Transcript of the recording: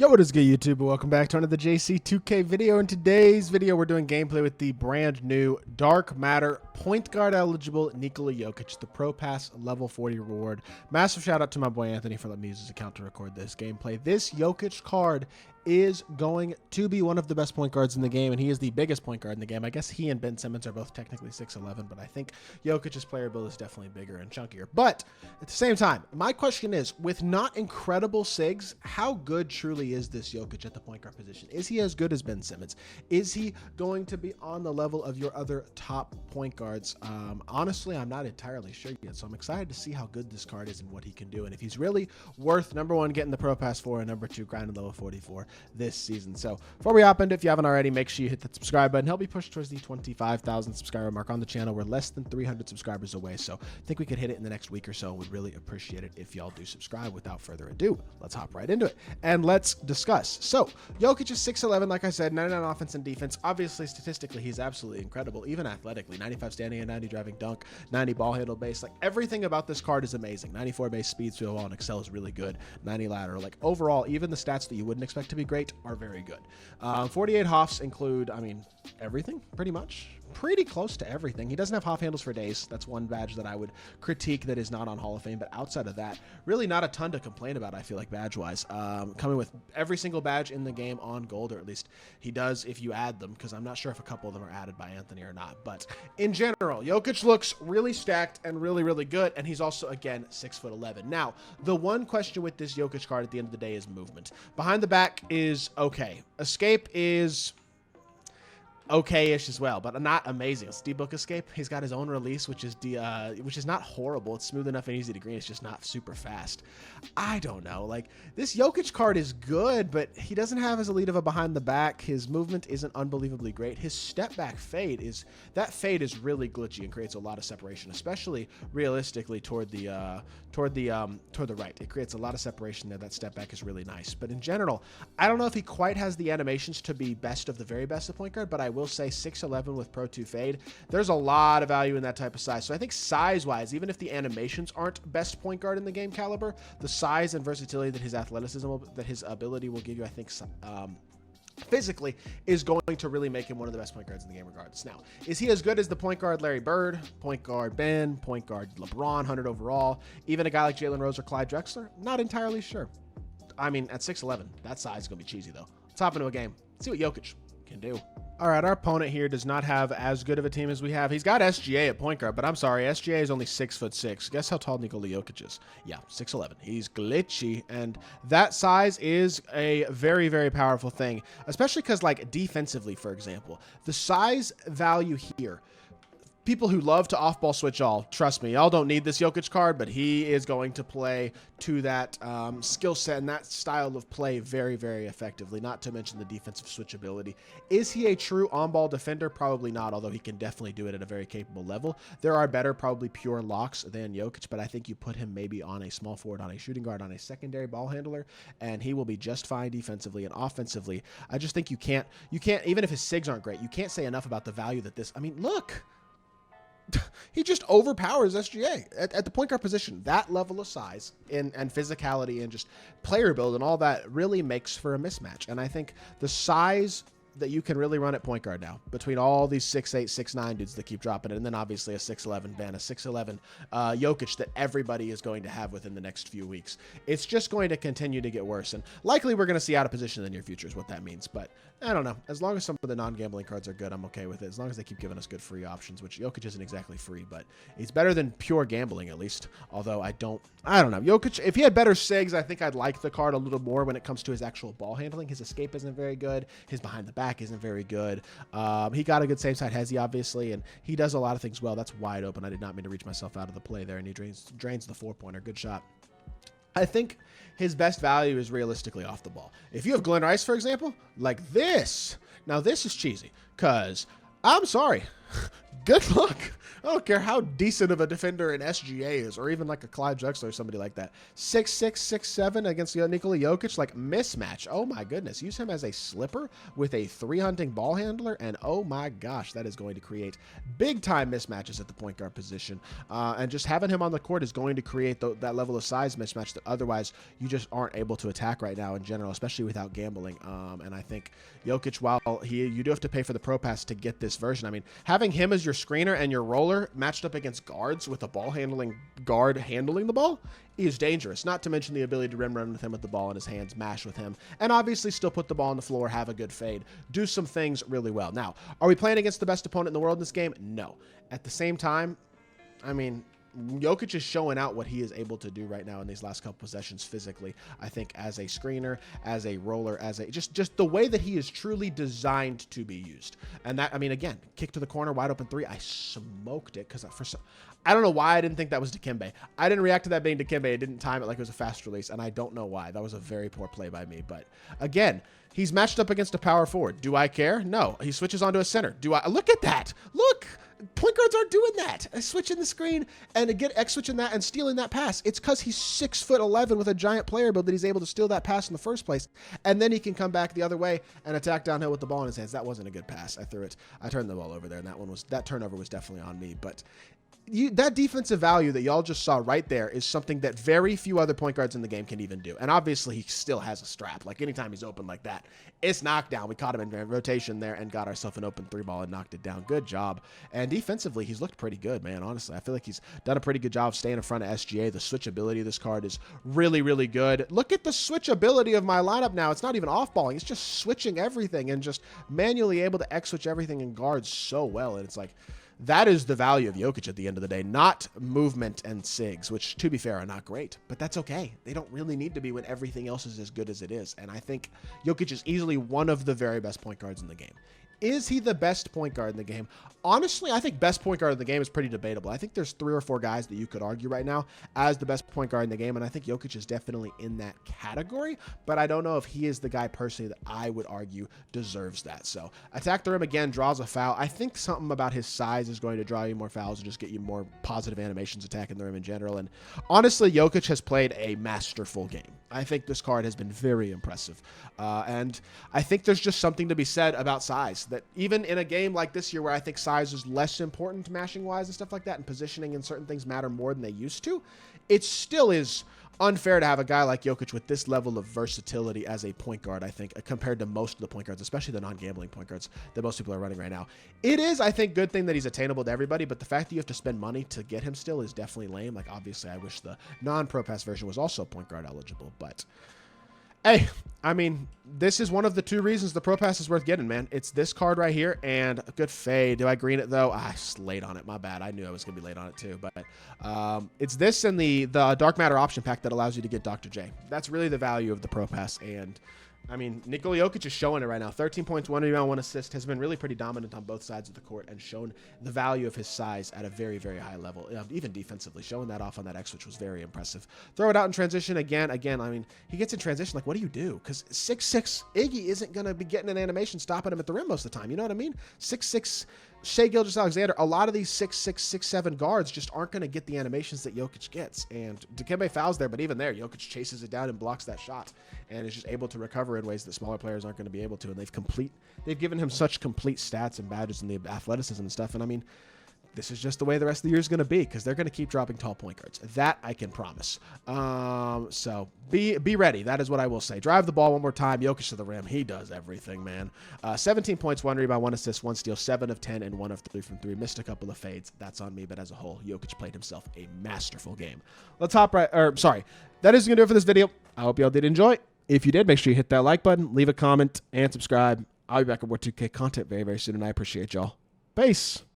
Yo, what is good, YouTube? Welcome back to another JC2K video. In today's video, we're doing gameplay with the brand new Dark Matter point guard eligible NIKOLA JOKIC, the Pro Pass level 40 reward. Massive shout out to my boy Anthony for letting me use his account to record this gameplay. This JOKIC card is going to be one of the best point guards in the game, and he is the biggest point guard in the game. I guess he and Ben Simmons are both technically 6'11", but I think Jokic's player build is definitely bigger and chunkier. But at the same time, my question is, with not incredible SIGs, how good truly is this Jokic at the point guard position? Is he as good as Ben Simmons? Is he going to be on the level of your other top point guards? Honestly, I'm not entirely sure yet, so I'm excited to see how good this card is and what he can do, and if he's really worth, number one, getting the Pro Pass 4, and number two, grinding level 44 this season. So before we hop into it, if you haven't already, make sure you hit that subscribe button. Help me push towards the 25,000 subscriber mark on the channel. We're less than 300 subscribers away, so I think we could hit it in the next week or so. Would really appreciate it if y'all do subscribe. Without further ado, let's hop right into it and let's discuss. So Jokic is 6'11", like I said, 99 offense and defense. Obviously, statistically, he's absolutely incredible, even athletically. 95 standing and 90 driving dunk, 90 ball handle base. Like, everything about this card is amazing. 94 base speed, through the wall, and excel is really good. 90 lateral. Like, overall, even the stats that you wouldn't expect to be great are very good. 48 Hoffs include, I mean, everything, pretty much. Pretty close to everything. He doesn't have Hoff handles for days. That's one badge that I would critique that is not on Hall of Fame, but outside of that, really not a ton to complain about, I feel like, badge-wise. Coming with every single badge in the game on gold, or at least he does if you add them, because I'm not sure if a couple of them are added by Anthony or not. But in general, Jokic looks really stacked and really, really good, and he's also, again, 6'11". Now, the one question with this Jokic card at the end of the day is movement. Behind the back is okay. Escape is okay-ish as well, but not amazing. It's D-Book Escape. He's got his own release, which is not horrible. It's smooth enough and easy to green. It's just not super fast. I don't know. Like, this Jokic card is good, but he doesn't have as elite of a behind the back. His movement isn't unbelievably great. His step back fade is really glitchy and creates a lot of separation, especially realistically toward the right. It creates a lot of separation there. That step back is really nice. But in general, I don't know if he quite has the animations to be best of the very best of point guard, but I will say 6'11" with Pro 2 fade, there's a lot of value in that type of size. So I think size-wise, even if the animations aren't best point guard in the game caliber, the size and versatility that his athleticism, that his ability will give you, I think, physically, is going to really make him one of the best point guards in the game regardless. Now, is he as good as the point guard Larry Bird, point guard Ben, point guard LeBron, 100 overall, even a guy like Jalen Rose or Clyde Drexler? Not entirely sure. I mean, at 6'11", that size is going to be cheesy, though. Let's hop into a game. See what Jokic can do. All right, our opponent here does not have as good of a team as we have. He's got SGA at point guard, but I'm sorry, SGA is only 6'6". Guess how tall NIKOLA JOKIC is? Yeah, 6'11". He's glitchy, and that size is a very, very powerful thing, especially because, like, defensively, for example, the size value here, people who love to off-ball switch all, trust me, y'all don't need this Jokic card, but he is going to play to that skill set and that style of play very, very effectively, not to mention the defensive switchability. Is he a true on-ball defender? Probably not, although he can definitely do it at a very capable level. There are better, probably pure locks than Jokic, but I think you put him maybe on a small forward, on a shooting guard, on a secondary ball handler, and he will be just fine defensively and offensively. I just think you can't, even if his SIGs aren't great, you can't say enough about the value that this, I mean, look, he just overpowers SGA at the point guard position. That level of size and physicality and just player build and all that really makes for a mismatch. And I think the size that you can really run at point guard now between all these 6'8", 6'9" dudes that keep dropping it, and then obviously a 6'11" Ben, a 6'11" Jokic that everybody is going to have within the next few weeks. It's just going to continue to get worse, and likely we're going to see out of position in the near future is what that means. But I don't know. As long as some of the non-gambling cards are good, I'm okay with it. As long as they keep giving us good free options, which Jokic isn't exactly free, but he's better than pure gambling at least. Although I don't know. Jokic, if he had better SIGs, I think I'd like the card a little more when it comes to his actual ball handling. His escape isn't very good. His behind the back isn't very good. He got a good same side hezzy, obviously, and he does a lot of things well. That's wide open. I did not mean to reach myself out of the play there, and he drains the 4-pointer. Good shot. I think his best value is realistically off the ball. If you have Glenn Rice, for example, like this. Now, this is cheesy because I'm sorry. Good luck. I don't care how decent of a defender an SGA is, or even like a Clyde Drexler or somebody like that. 6'6", 6'7" against Nikola Jokic, like mismatch. Oh my goodness. Use him as a slipper with a 3-hunting ball handler, and oh my gosh, that is going to create big time mismatches at the point guard position. And just having him on the court is going to create that level of size mismatch that otherwise you just aren't able to attack right now in general, especially without gambling. And I think Jokic, while you do have to pay for the pro pass to get this version. I mean, having him as your screener and your roller matched up against guards with a ball handling guard handling the ball is dangerous. Not to mention the ability to rim run with him with the ball in his hands, mash with him, and obviously still put the ball on the floor, have a good fade, do some things really well. Now, are we playing against the best opponent in the world in this game? No. At the same time, I mean, Jokic is showing out what he is able to do right now in these last couple possessions physically. I think as a screener, as a roller, as a just the way that he is truly designed to be used. And that, I mean, again, kick to the corner, wide open three. I smoked it because I don't know why I didn't think that was Dikembe. I didn't react to that being Dikembe. I didn't time it like it was a fast release, and I don't know why. That was a very poor play by me. But again, he's matched up against a power forward. Do I care? No. He switches onto a center. Do I? Look at that. Look. Point guards aren't doing that. Switching the screen and switching that and stealing that pass. It's because he's 6'11" with a giant player build that he's able to steal that pass in the first place. And then he can come back the other way and attack downhill with the ball in his hands. That wasn't a good pass. I threw it. I turned the ball over there, and that turnover was definitely on me. But that defensive value that y'all just saw right there is something that very few other point guards in the game can even do. And obviously, he still has a strap. Like, anytime he's open like that, it's knockdown. We caught him in rotation there and got ourselves an open three ball and knocked it down. Good job. And defensively, he's looked pretty good, man, honestly. I feel like he's done a pretty good job staying in front of SGA. The switchability of this card is really, really good. Look at the switchability of my lineup now. It's not even off-balling. It's just switching everything and just manually able to X-switch everything in guards so well. And it's like, that is the value of Jokic at the end of the day, not movement and SIGs, which, to be fair, are not great. But that's okay. They don't really need to be when everything else is as good as it is. And I think Jokic is easily one of the very best point guards in the game. Is he the best point guard in the game? Honestly, I think best point guard in the game is pretty debatable. I think there's 3 or 4 guys that you could argue right now as the best point guard in the game, and I think Jokic is definitely in that category, but I don't know if he is the guy personally that I would argue deserves that. So attack the rim again, draws a foul. I think something about his size is going to draw you more fouls and just get you more positive animations attacking the rim in general. And honestly, Jokic has played a masterful game. I think this card has been very impressive. And I think there's just something to be said about size, that even in a game like this year where I think size is less important mashing-wise and stuff like that, and positioning and certain things matter more than they used to, it still is unfair to have a guy like Jokic with this level of versatility as a point guard, I think, compared to most of the point guards, especially the non-gambling point guards that most people are running right now. It is, I think, good thing that he's attainable to everybody, but the fact that you have to spend money to get him still is definitely lame. Like, obviously, I wish the non-Pro Pass version was also point guard eligible, but hey, I mean, this is one of the 2 reasons the Pro Pass is worth getting, man. It's this card right here and a good fade. Do I green it, though? I was late on it. My bad. I knew I was going to be late on it, too. But it's this and the Dark Matter option pack that allows you to get Dr. J. That's really the value of the Pro Pass. And I mean, Nikola Jokic is showing it right now. 13 points, 1 rebound, 1 assist. Has been really pretty dominant on both sides of the court and shown the value of his size at a very, very high level. Even defensively, showing that off on that X, which was very impressive. Throw it out in transition again. I mean, he gets in transition. Like, what do you do? Because 6'6" Iggy isn't going to be getting an animation stopping him at the rim most of the time. You know what I mean? 6'6" Shai Gilgeous-Alexander, a lot of these 6'6", 6'7" guards just aren't going to get the animations that Jokic gets. And Dikembe fouls there, but even there, Jokic chases it down and blocks that shot and is just able to recover in ways that smaller players aren't going to be able to. And they've given him such complete stats and badges and the athleticism and stuff. And I mean, this is just the way the rest of the year is going to be, because they're going to keep dropping tall point guards. That I can promise. So be ready. That is what I will say. Drive the ball one more time. Jokic to the rim. He does everything, man. 17 points, 1 rebound, 1 assist, 1 steal, 7 of 10, and 1 of 3 from 3. Missed a couple of fades. That's on me, but as a whole, Jokic played himself a masterful game. That is going to do it for this video. I hope y'all did enjoy. If you did, make sure you hit that like button, leave a comment, and subscribe. I'll be back with more 2K content very, very soon, and I appreciate y'all. Peace.